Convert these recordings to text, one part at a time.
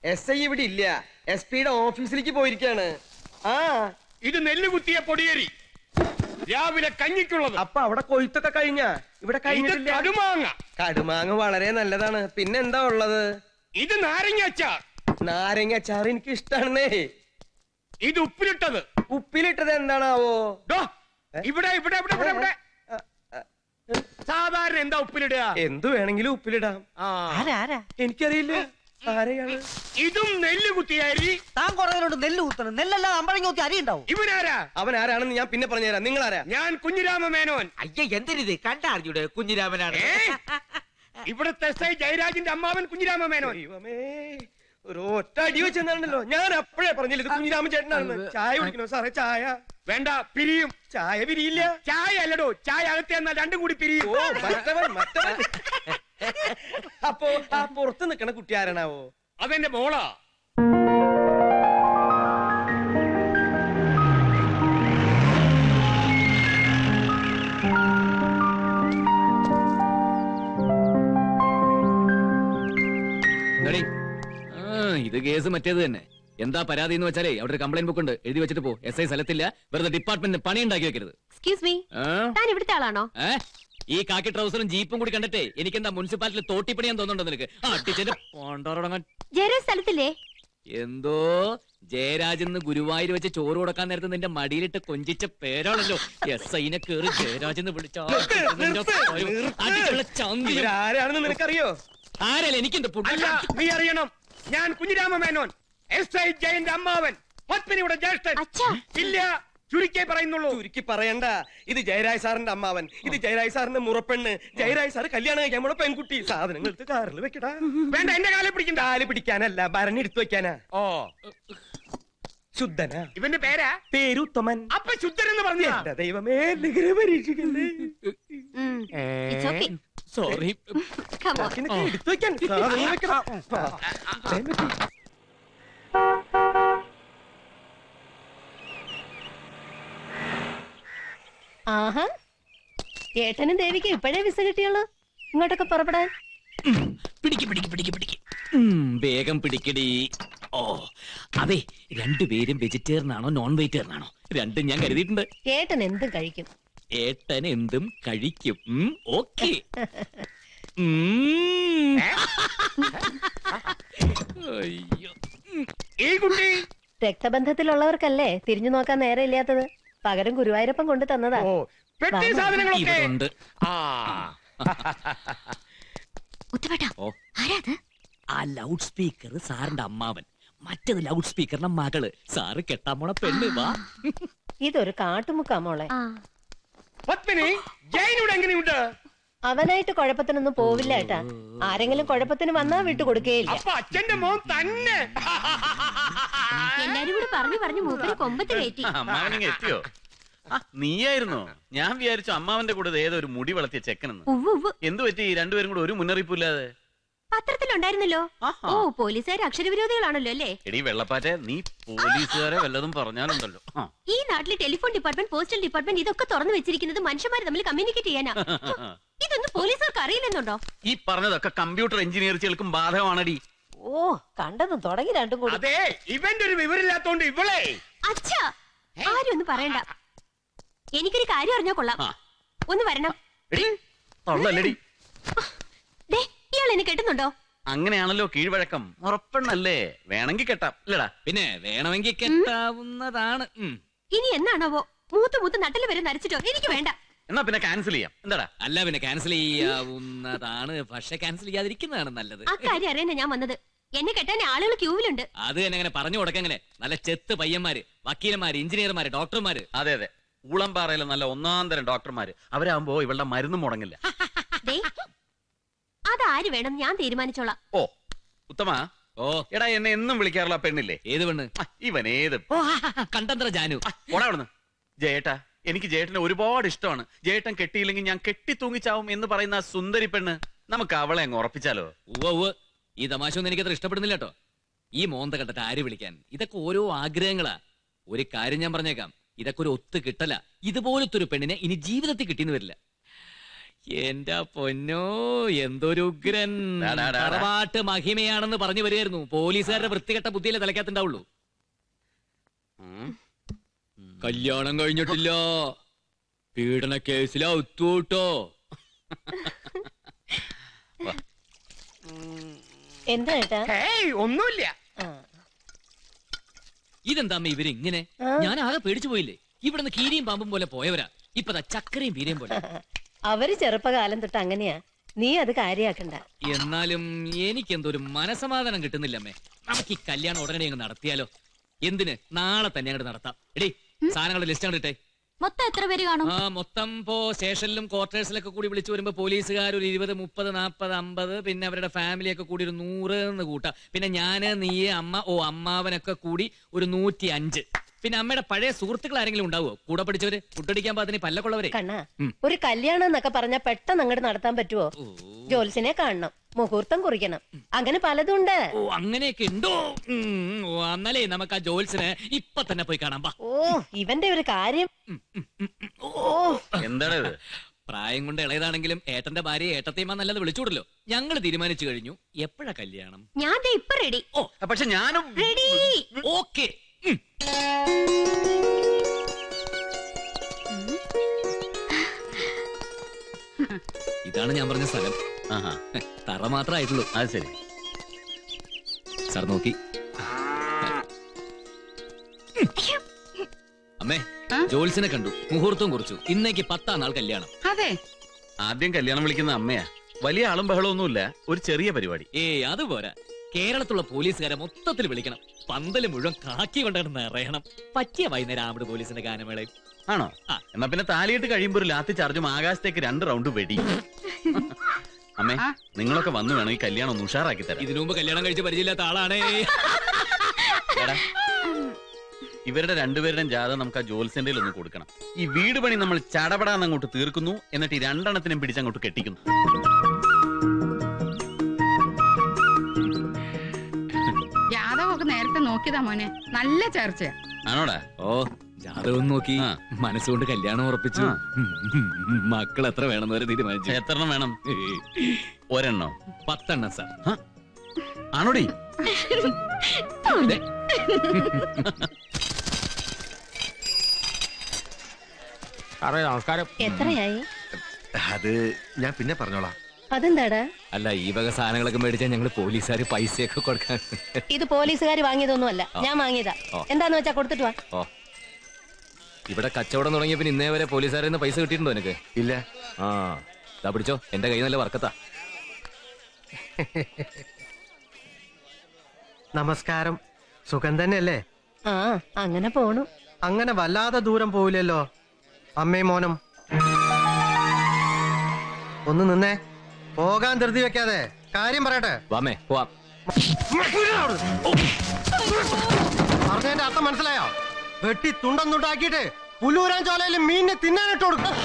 SI ഇവിടെ ഇല്ല, SP-യുടെ ഓഫീസിലേക്ക് പോയിരിക്കാണ്. ആ, ഇത് നെല്ല് കുത്തിയ പൊടിയേരി രാവിലെ കഞ്ഞിക്കുള്ളത്. അപ്പൊ അവിടെ കൊയ്ത്തൊക്കെ കഴിഞ്ഞ ഇവിടെ കഴിഞ്ഞിട്ടില്ല. കടുമാങ്ങ. കടുമാങ്ങ വളരെ നല്ലതാണ്. പിന്നെന്താ ഉള്ളത്? ഇത് നാരങ്ങ അച്ചാർ. നാരങ്ങ അച്ചാർ എനിക്ക് ഇഷ്ടാണെന്നേ. ഇത് ഉപ്പിലിട്ടത്. ഉപ്പിലിട്ടത് എന്താണാവോ? ഇവിടെ ഇവിടെ ഇവിടെ ഇവിടെ ഇവിടെ സാധാരണ എന്താ ഉപ്പിലിടുക? എന്തു വേണമെങ്കിലും ഉപ്പിലിടാം. എനിക്കറിയില്ല ആരെയാണ്. ഇതും നെല്ല് കുത്തിയ അരി. താൻ കുറവിലോട്ട് നെല്ല് കുത്തണം. നെല്ലല്ല അമ്പഴങ്ങ കുത്തി അരി ഉണ്ടാവും. ഇവനാരാ? അവൻ ആരാണെന്ന് ഞാൻ പിന്നെ പറഞ്ഞുതരാം. നിങ്ങളാരാ? ഞാൻ കുഞ്ഞിരാമ മേനോൻ. അയ്യ എന്തിനിത് കണ്ടറിഞ്ഞൂടെ കുഞ്ഞിരാമനാണ്. ഇവിടുത്തെ SI ജയരാജിന്റെ അമ്മാവൻ കുഞ്ഞിരാമ മേനോൻ. ദൈവമേ, ഒരു ഒറ്റ അടി വെച്ചെന്നാണല്ലോ. ഞാൻ അപ്പോഴേ പറഞ്ഞില്ല ഇത് കുഞ്ഞിരാമൻ ചേട്ടനാണെന്ന്. ചായ കുടിക്കണോ സാറേ? ചായ വേണ്ട, പിരിയും. ചായ പിരിയില്ല. ചായ അല്ലടോ, ചായ അകത്ത് എന്നാൽ രണ്ടും കൂടി പിരിയും. ഓ, മറ്റവൻ. അപ്പോ ആ പുറത്ത് നിക്കണ കുട്ടി ആരാണാവോ? അതെന്റെ മോളാ. ഇത് കേസ് മറ്റേത് തന്നെ. എന്താ പരാതി എന്ന് വെച്ചാലേ അവിടെ ഒരു കംപ്ലൈന്റ് ബുക്ക് ഉണ്ട്, എഴുതി വെച്ചിട്ട് പോ. SI സ്ഥലത്തില്ല, വെറുതെ ഡിപ്പാർട്ട്മെന്റിന് പണി ഉണ്ടാക്കി വെക്കരുത്. എക്സ്ക്യൂസ് മീ, താൻ ഇവിടുത്തെ ആളാണോ? ഈ കാക്കി ട്രൗസറും ജീപ്പും കൂടി കണ്ടിട്ടേ എനിക്കെന്താ മുനിസിപ്പാലിറ്റിയിൽ തോട്ടിപ്പണിയാൻ തോന്നുന്നുണ്ടോ നിനക്ക്? ജയരാജ് സ്ഥലത്തില്ലേ? എന്തോ ജയരാജെന്ന് ഗുരുവായൂർ വെച്ച് ചോറ് കൊടുക്കാൻ നേരത്തെ നിന്റെ മടിയിലിട്ട് കൊഞ്ചിച്ച പേരാണല്ലോ. SIനെ കേറി ജയരാജെന്ന് വിളിച്ചാ ആരാണെന്ന് നിനക്കറിയോ? ആരല്ല എനിക്കെന്ത് അല്ല, നീ അറിയണം. ഞാൻ കുഞ്ഞിരാമ മേനോൻ, SI ജയന്റെ അമ്മാവൻ, പത്മിനിയുടെ ജ്യേഷ്ഠൻ. ഇല്ല, ചുരുക്കേ പറയുന്നുള്ളൂ. ചുരുക്കി പറയണ്ട. ഇത് ജയരാജ് സാറിന്റെ അമ്മാവൻ, ഇത് ജയരാജ് സാറിന്റെ മുറപ്പെണ്ണ്. ജയരാജ് സാറ് കല്യാണം കഴിക്കാൻ നമ്മളെ പെൺകുട്ടി. സാധനങ്ങൾ കാറിൽ വെക്കടാ. വേണ്ട, എന്റെ കാലെ പിടിക്കണ്ട. കാല് പിടിക്കാനല്ല, ഭരണി എടുത്തു വെക്കാനാ. ഓ, ശുദ്ധനാ. ഇവന്റെ പേരാ? പേരുത്തമൻ. അപ്പൊ ശുദ്ധൻ എന്ന് പറഞ്ഞ? എന്റെ ദൈവമേ, നിഗര പരീക്ഷിക്കല്ലേ. സോറി. എടുത്തു വെക്കാൻ സാധനങ്ങൾ വെക്കണം. ആഹാ, ഏട്ടനും ദേവിക്ക് ഇപ്പോഴേ വിസ കിട്ടിയുള്ളൂ ഇങ്ങോട്ടൊക്കെ പുറപ്പെടാൻ. വേഗം പിടിക്കടി. ഓ അതെ, രണ്ടുപേരും വെജിറ്റേറിയൻ ആണോ നോൺ വെജിറ്റേറിയൻ ആണോ? രണ്ടും ഞാൻ കരുതിയിട്ടുണ്ട്. ഏട്ടൻ എന്തും കഴിക്കും. ഏട്ടൻ എന്തും കഴിക്കും. ഓക്കെ. ഈ കുട്ടി രക്തബന്ധത്തിലുള്ളവർക്കല്ലേ തിരിഞ്ഞു നോക്കാൻ നേരം ഇല്ലാത്തത്. പകരം ഗുരുവായൂരപ്പൻ കൊണ്ട് തന്നതാ. പെട്ടി സാധനങ്ങളൊക്കെ. ആ ലൗഡ് സ്പീക്കർ സാറിന്റെ അമ്മാവൻ, മറ്റേത് ലൗഡ് സ്പീക്കറിന്റെ മകള്. സാറ് കെട്ടാൻ പോണ പെണ്ണ്. വാ. ഇതൊരു കാട്ടുമുക്കാ മോളെ. പത്മിനി, ജയനോട് എങ്ങനെയുണ്ട്? അവനായിട്ട് കുഴപ്പത്തിനൊന്നും പോവില്ല ഏട്ടാ. ആരെങ്കിലും കുഴപ്പത്തിന് വന്നാ വിട്ടു കൊടുക്കുകയില്ല. അപ്പൊ അച്ഛന്റെ മോൻ തന്നെ. എല്ലാരും കൂടി പറഞ്ഞു പറഞ്ഞു മൂപ്പര് കൊമ്പത്ത് കയറ്റി. അമ്മാവനിങ്ങ എത്തിയോ? നീയായിരുന്നോ? ഞാൻ വിചാരിച്ചു അമ്മാവന്റെ കൂടെ ഏതൊരു മുടി വളർത്തിയ ചെക്കനെന്ന്. എന്തു പറ്റി രണ്ടുപേരും കൂടെ ഒരു മുന്നറിയിപ്പില്ലാതെ? പത്രത്തിലുണ്ടായിരുന്നല്ലോ. ഓ, പോലീസുകാർ അക്ഷരവിരോധികളാണല്ലോ അല്ലേ? എടി വെള്ളപ്പാറ്റെ, നീ പോലീസുകാരെ വല്ലതും പറഞ്ഞാലുണ്ടല്ലോ. ഈ നാട്ടിലെ ടെലിഫോൺ ഡിപ്പാർട്ട്മെന്റ്, പോസ്റ്റൽ ഡിപ്പാർട്ട്മെന്റ് ഇതൊക്കെ തുറന്നു വെച്ചിരിക്കുന്നത് മനുഷ്യന്മാർ തമ്മിൽ കമ്മ്യൂണിക്കേറ്റ് ചെയ്യാനാ. ഇതൊന്നും പോലീസുകാർക്ക് അറിയില്ലെന്നുണ്ടോ? ഈ പറഞ്ഞതൊക്കെ കമ്പ്യൂട്ടർ എഞ്ചിനീയർക്കും ബാധകമാണടി. ഓ, കണ്ടതും തുടങ്ങി രണ്ടും കൂടി. അതെ, ഇവന്റെ ഒരു വിവരമില്ലാത്തോണ്ട് ഇവളെ. അച്ഛാ, ആരും ഒന്നും പറയണ്ട. എനിക്കൊരു കാര്യം അറിഞ്ഞാ കൊള്ളാം. ഒന്ന് വരണം. ഇയാൾ എന്നെ കെട്ടുന്നുണ്ടോ? അങ്ങനെയാണല്ലോ കീഴ്വഴക്കം. ഉറപ്പെണ്ണല്ലേ, വേണമെങ്കിൽ കെട്ടാം. ഇല്ലടാ, പിന്നെ വേണമെങ്കിൽ കെട്ടാവുന്നതാണ്. ഇനി എന്നാണാവോ മൂത്ത് നട്ടല് വരെ നരച്ചിട്ടോ? എനിക്ക് വേണ്ട. എന്നാ പിന്നെ ക്യാൻസൽ ചെയ്യാം. എന്താടാ? അല്ല, പിന്നെ ക്യാൻസൽ ചെയ്യാവുന്നതാണ്, പക്ഷെ ക്യാൻസൽ ചെയ്യാതിരിക്കുന്നതാണ് നല്ലത്. ആ കാര്യം അറിയാനാ ഞാൻ വന്നത്. എന്നെ കെട്ടാൻ ആളുകൾ ക്യൂവിലുണ്ട്. അത് തന്നെ അങ്ങനെ പറഞ്ഞു കൊടുക്കെങ്ങനെ. നല്ല ചെത്ത് പയ്യന്മാര്, വക്കീലന്മാര്, എഞ്ചിനീയർമാര്, ഡോക്ടർമാര്. അതെ അതെ, ഊളംപാറയിലെ നല്ല ഒന്നാന്തരം ഡോക്ടർമാര്. അവരാകുമ്പോ ഇവളുടെ മരുന്ന് മുടങ്ങില്ല. അതാര് വേണം ഞാൻ തീരുമാനിച്ചോളാം. ഓ ഉത്തമ. ഓ എടാ, എന്നെ എന്നും വിളിക്കാറുള്ള പെണ്ണില്ലേ? ഏത് പെണ്ണ്? ഇവൻ ഏത് കണ്ടത്ര ജാനു. ഓടാവിടുന്ന്. ജയേട്ടാ, എനിക്ക് ജയേട്ടനെ ഒരുപാട് ഇഷ്ടമാണ്. ജയേട്ടൻ കെട്ടിയില്ലെങ്കിൽ ഞാൻ കെട്ടി തൂങ്ങിച്ചാവും എന്ന് പറയുന്ന ആ സുന്ദരി പെണ്ണ്. നമുക്ക് അവളെ അങ്ങ് ഉറപ്പിച്ചാലോ? ഈ തമാശ ഒന്നും എനിക്കത്ര ഇഷ്ടപ്പെടുന്നില്ല കേട്ടോ. ഈ മോന്ത കണ്ടിട്ട് ആര് വിളിക്കാൻ? ഇതൊക്കെ ഓരോ ആഗ്രഹങ്ങളാ. ഒരു കാര്യം ഞാൻ പറഞ്ഞേക്കാം, ഇതൊക്കെ ഒരു ഒത്തു കിട്ടല. ഇതുപോലത്തെ ഒരു പെണ്ണിനെ ഇനി ജീവിതത്തിൽ കിട്ടിയെന്ന് വരില്ല. എന്റെ പൊന്നോ എന്തൊരു ഉഗ്രൻ ഡാ, ഡാ, ഡാ, ഡാ. തറവാട്ട് മഹിമയാണെന്ന് പറഞ്ഞു വരികയായിരുന്നു. പോലീസുകാരുടെ വൃത്തികെട്ട ബുദ്ധിയിലെ തലക്കത്തുണ്ടാവുള്ളൂ. കല്യാണം കഴിഞ്ഞിട്ടില്ല, പീഡന കേസിലാ ഒത്തുകൂട്ടോ. എന്താ ഏട്ടാ? ഹേയ് ഒന്നുമില്ല. ഇതെന്താ അമ്മ ഇവരിങ്ങനെ? ഞാൻ ആകെ പേടിച്ചു പോയില്ലേ. ഇവിടുന്ന് കീരിയും പാമ്പും പോലെ പോയവരാ, ഇപ്പതാ ചക്കരയും വീരയും പോലെ. അവര് ചെറുപ്പകാലം തൊട്ട് അങ്ങനെയാ, നീ അത് കാര്യാക്കണ്ട. എന്നാലും എനിക്കെന്തോ ഒരു മനസമാധാനം കിട്ടുന്നില്ല അമ്മേ. നമുക്ക് ഈ കല്യാണം ഉടനെ അങ്ങ് നടത്തിയാലോ? എന്തിന്, നാളെ തന്നെ അങ്ങോട്ട് നടത്താം. എടീ സാധനങ്ങളുടെ ലിസ്റ്റ് അങ്ങോട്ട് ഇട്ടേ. മൊത്തം എത്ര പേര് കാണും? മൊത്തം ഇപ്പോ സ്റ്റേഷനിലും ക്വാർട്ടേഴ്സിലൊക്കെ കൂടി വിളിച്ചു വരുമ്പോ പോലീസുകാർ ഒരു 20, 30, 40, 50, പിന്നെ അവരുടെ ഫാമിലിയൊക്കെ കൂടി ഒരു 100 എന്ന് കൂട്ടാം. പിന്നെ ഞാന്, നീ, അമ്മ, അമ്മാവനൊക്കെ കൂടി ഒരു 105. പിന്നെ അമ്മയുടെ പഴയ സുഹൃത്തുക്കൾ ആരെങ്കിലും ഉണ്ടാവോ? കൂടെ പഠിച്ചവര്, ഫുഡടിക്കാൻ പാത്തിന് പല്ലക്കുള്ളവരെ. കണ്ണാ, ഒരു കല്യാണം എന്നൊക്കെ പറഞ്ഞാ പെട്ടെന്ന് അങ്ങോട്ട് നടത്താൻ പറ്റുമോ? ജോത്സ്യനെ കാണണം, മുഹൂർത്തം കുറിക്കണം, അങ്ങനെ പലതും ഉണ്ട്. അങ്ങനെയൊക്കെ ഉണ്ടോ? എന്നാലേ നമുക്ക് ആ ജോത്സ്യനെ ഇപ്പൊ തന്നെ പോയി കാണാം. ഇവന്റെ ഒരു കാര്യം. എന്താണ് ഇത്? പ്രായം കൊണ്ട് ഇളയതാണെങ്കിലും ഏട്ടന്റെ ഭാര്യ ഏട്ടത്തേമാ നല്ലത് വിളിച്ചൂടല്ലോ. ഞങ്ങൾ തീരുമാനിച്ചു കഴിഞ്ഞു. എപ്പോഴാ കല്യാണം? ഞാൻ ദേ ഇപ്പൊ റെഡി. പക്ഷെ ഞാനും റെഡി. ഓക്കെ. ഇതാണ് ഞാൻ പറഞ്ഞ സ്ഥലം. ആഹാ, തറ മാത്രമായിട്ടുള്ളൂ. അത് ശരി. സാർ നോക്കി. അമ്മേ, ജോത്സ്യനെ കണ്ടു, മുഹൂർത്തം കുറിച്ചു. ഇന്നേക്ക് 10 നാൾ കല്യാണം. അതെ, ആദ്യം കല്യാണം വിളിക്കുന്ന അമ്മയാ. വലിയ ആളും ബഹളമൊന്നുമില്ല, ഒരു ചെറിയ പരിപാടി. അത് പോരാ, കേരളത്തിലുള്ള പോലീസുകാരെ മൊത്തത്തിൽ വിളിക്കണം. പന്തല് മുഴുവൻ കാക്കി കൊണ്ടാണ് നിറയണം. പറ്റിയ വൈകുന്നേരം ആമിട് പോലീസിന്റെ ഗാനമേളയും. ആണോ? എന്നാ പിന്നെ താലിയിട്ട് കഴിയുമ്പോ ഒരു ലാത്തി ചാർജും ആകാശത്തേക്ക് 2 റൗണ്ട് വെടി. അമ്മേ, നിങ്ങളൊക്കെ വന്നു വേണം ഈ കല്യാണം ഒന്ന് ഉഷാറാക്കി തരാം. ഇതിനു മുമ്പ് കല്യാണം കഴിച്ച് പരിചയമില്ലാത്ത ആളാണേ. ഇവരുടെ രണ്ടുപേരുടെയും ജാഥ നമുക്ക് ആ ജോത്സ്യന്റെ ഒന്ന് കൊടുക്കണം. ഈ വീട് പണി നമ്മൾ ചടപടാന്ന് അങ്ങോട്ട് തീർക്കുന്നു, എന്നിട്ട് ഈ 2 എണ്ണത്തിനും പിടിച്ചങ്ങോട്ട് കെട്ടിക്കുന്നു. ജാതകമൊക്കെ നേരത്തെ നോക്കിയതാ മോനെ, നല്ല ചർച്ചയാ. ആണോടാ? ജാതകം നോക്കി മനസ്സുകൊണ്ട് കല്യാണം ഉറപ്പിച്ചു. മക്കൾ എത്ര വേണമെന്ന് വരെ തീരുമാനിച്ചു. എത്ര എണ്ണം വേണം? ഒരെണ്ണോ? 10 എണ്ണം സാർ. ആണോടി? നമസ്കാരം. എത്രയായി? അത് ഞാൻ പിന്നെ പറഞ്ഞോളാം. അതെന്താടാ? അല്ല, ഈ വക സാധനങ്ങളൊക്കെ മേടിച്ചാൽ ഞങ്ങള് പോലീസുകാര് പൈസയൊക്കെ കൊടുക്കാൻ. ഇത് പോലീസുകാർ വാങ്ങിയതൊന്നുമല്ല, ഞാൻ വാങ്ങിയതാ. എന്താന്ന് വെച്ചാ കൊടുത്തിട്ട് വാ. ഇവിടെ കച്ചവടം തുടങ്ങിയ പിന്നെ ഇന്നേ വരെ പോലീസുകാരിൽ നിന്ന് പൈസ കിട്ടിയിട്ടുണ്ടോ നിനക്ക്? ഇല്ല. ഇതാ പിടിച്ചോ, എന്റെ കൈ നല്ല വർക്കത്താ. നമസ്കാരം. സുഖം തന്നെയല്ലേ? അങ്ങനെ പോണു. അങ്ങനെ വല്ലാതെ ദൂരം പോവില്ലല്ലോ അമ്മയും മോനും. ഒന്ന് നിന്നേ, പോകാൻ ധൃതി വെക്കാതെ കാര്യം പറയട്ടെ. വാമേ പോവാം. പറഞ്ഞതിന്റെ അർത്ഥം മനസ്സിലായോ? വെട്ടി തുണ്ടൊന്നുണ്ടാക്കിയിട്ട് പുല്ലൂരാൻ ചോലയിൽ മീനിനെ തിന്നാനിട്ട് കൊടുക്കും.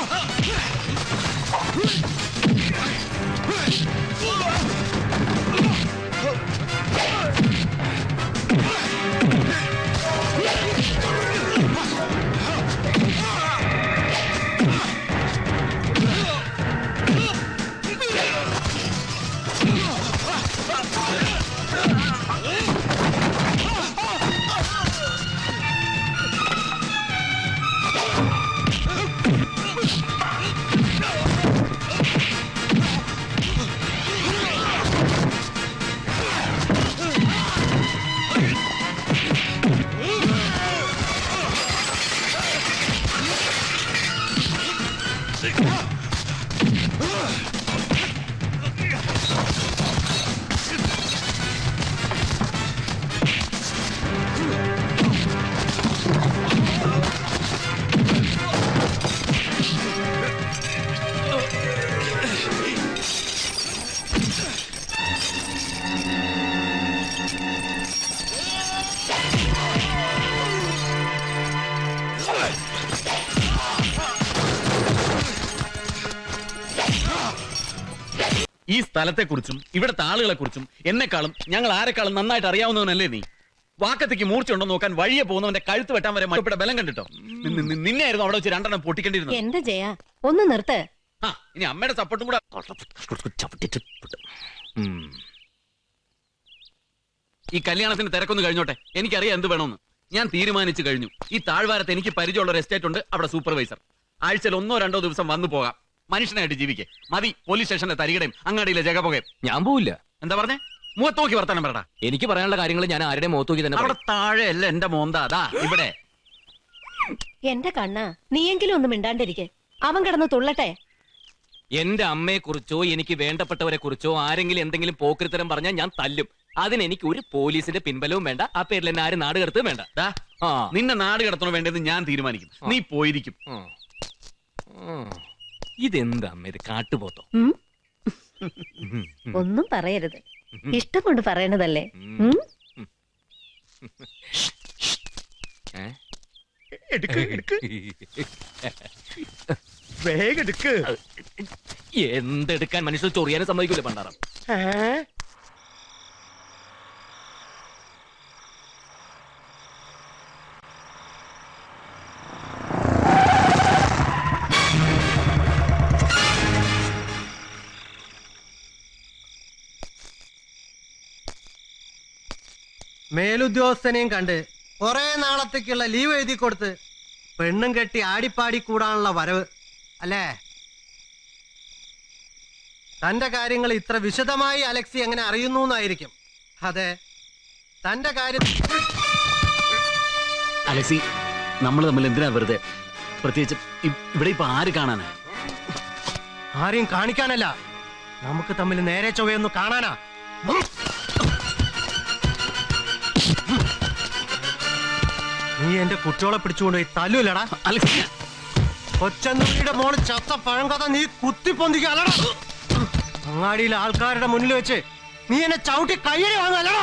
Hey! ഈ സ്ഥലത്തെ കുറിച്ചും ഇവിടുത്തെ ആളുകളെ കുറിച്ചും എന്നെക്കാളും ഞങ്ങൾ ആരെക്കാളും നന്നായിട്ട് അറിയാവുന്നവനല്ലേ നീ? വാക്കത്തേക്ക് മൂർച്ചയുണ്ടോ നോക്കാൻ വഴിയെ പോകുന്നവന്റെ കഴുത്ത് വെട്ടാൻ വരെ മറ്റു ബലം കണ്ടിട്ടോ. നിന്നെയായിരുന്നു അവിടെ വെച്ച് 2 എണ്ണം പൊട്ടിക്കേണ്ടിരുന്നത്. എന്റെ ജയ ഒന്ന് നിർത്ത്. ആ ഇനി അമ്മയുടെ സപ്പോർട്ടും കൂടെ. ഈ കല്യാണത്തിന് തിരക്കൊന്ന് കഴിഞ്ഞോട്ടെ, എനിക്കറിയാം എന്ത് വേണമെന്ന്. ഞാൻ തീരുമാനിച്ചു കഴിഞ്ഞു. ഈ താഴ്വാരത്ത് എനിക്ക് പരിചയമുള്ള ഒരു എസ്റ്റേറ്റ് ഉണ്ട്, അവിടെ സൂപ്പർവൈസർ. ആഴ്ചയിൽ 1 or 2 ദിവസം വന്നു പോകാം, മനുഷ്യനായിട്ട് ജീവിക്കേ. മതി പോലീസ് സ്റ്റേഷനിലെ തരികടയും അങ്ങാടിയിലെ ജഗപുകയും. ഞാൻ പോവില്ല. എന്താ പറഞ്ഞേ? മുഖത്ത് നോക്കി വർത്താനം പറടാ. എനിക്ക് പറയാനുള്ള കാര്യങ്ങൾ ഞാൻ ആരുടെ മുഖത്ത് നോക്കി തന്നെ അവിടെ താഴെ അല്ല എന്റെ മോന്ത, അതാ ഇവിടെ. എന്റെ കണ്ണാ, നീയെങ്കിലും ഒന്നും മിണ്ടാണ്ടിരിക്കെ. അവൻ കിടന്ന് തുള്ളട്ടെ. എന്റെ അമ്മയെ കുറിച്ചോ എനിക്ക് വേണ്ടപ്പെട്ടവരെ കുറിച്ചോ ആരെങ്കിലും എന്തെങ്കിലും പോക്രിത്തരം പറഞ്ഞാൽ ഞാൻ തല്ലും. അതിനെനിക്ക് ഒരു പോലീസിന്റെ പിൻബലവും വേണ്ട. ആ പേരിൽ എന്നെ ആരും നാട് കടത്തുകയും വേണ്ട. നിന്നെ നാട് കടത്തണോ വേണ്ടതെന്ന് ഞാൻ തീരുമാനിക്കും. നീ പോയിരിക്കും. ഇതെന്താ അമ്മ, ഇത് കാട്ടുപോത്തോ? ഒന്നും പറയരുത്, ഇഷ്ടം കൊണ്ട് പറയണതല്ലേ. എന്തെടുക്കാൻ മനുഷ്യർ ചൊറിയാനും സമ്മതിക്കൂല പണ്ടാറം. മേലുദ്യോഗസ്ഥനെയും കണ്ട് കുറെ നാളത്തേക്കുള്ള ലീവ് എഴുതി കൊടുത്ത് പെണ്ണും കെട്ടി ആടിപ്പാടി കൂടാനുള്ള വരവ് അല്ലേ? തന്റെ കാര്യങ്ങൾ ഇത്ര വിശദമായി അലക്സി എങ്ങനെ അറിയുന്നു എന്നായിരിക്കും. അതെ, തന്റെ കാര്യം. അലക്സി, നമ്മൾ തമ്മിൽ എന്തിനാ വെറുതെ? പ്രത്യേകിച്ച് ഇവിടെ ഇപ്പൊ ആര് കാണാനാ? ആരെയും കാണിക്കാനല്ല, നമുക്ക് തമ്മിൽ നേരെ ചൊവ്വയൊന്ന് കാണാനാ. നീ എന്റെ കുട്ടികളെ പിടിച്ചുകൊണ്ടുപോയി തല്ലൂലടാ. കൊച്ചന്നൂരിയുടെ മോള് ചത്ത പഴങ്കഥ നീ കുത്തിപ്പൊന്തിക്കല്ലടാ. അങ്ങാടിയിലെ ആൾക്കാരുടെ മുന്നിൽ വെച്ച് നീ എന്നെ ചവിട്ടി കയ്യടി വാങ്ങല്ലടാ.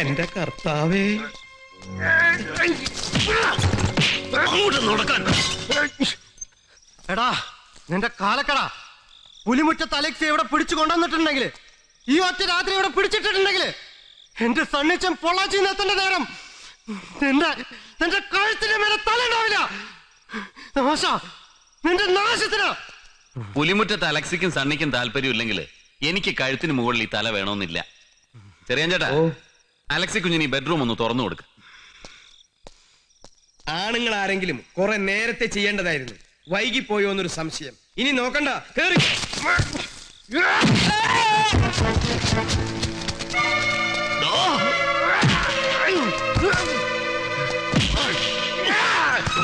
എന്റെ കർത്താവേ, എടാ നിന്റെ കാലക്കടാ, പുലിമുറ്റത്ത് അലക്സി ഇവിടെ പിടിച്ചു കൊണ്ടുവന്നിട്ടുണ്ടെങ്കിൽ, ഈ ഒറ്റ രാത്രി ഇവിടെ പിടിച്ചിട്ടുണ്ടെങ്കിൽ എന്റെ സണ്ണിച്ചൻ പൊള്ളാച്ചിന്ന് എത്തേണ്ട നേരം നിന്റെ കഴുത്തിന്റെ മേലെ തലയുണ്ടാവില്ല. നിന്റെ നാശത്തിന്. പുലിമുറ്റത്ത് അലക്സിക്കും സണ്ണിക്കും താല്പര്യമില്ലെങ്കിൽ എനിക്ക് കഴുത്തിന് മുകളിൽ ഈ തല വേണമെന്നില്ല. ചെറിയാൻ ചേട്ടാ, അലക്സി കുഞ്ഞിന് ഈ ബെഡ്റൂം ഒന്ന് തുറന്നു കൊടുക്ക്. ആണുങ്ങൾ ആരെങ്കിലും കുറെ നേരത്തെ ചെയ്യേണ്ടതായിരുന്നു. വൈകിപ്പോയോ എന്നൊരു സംശയം. ഇനി നോക്കണ്ട, കേറി.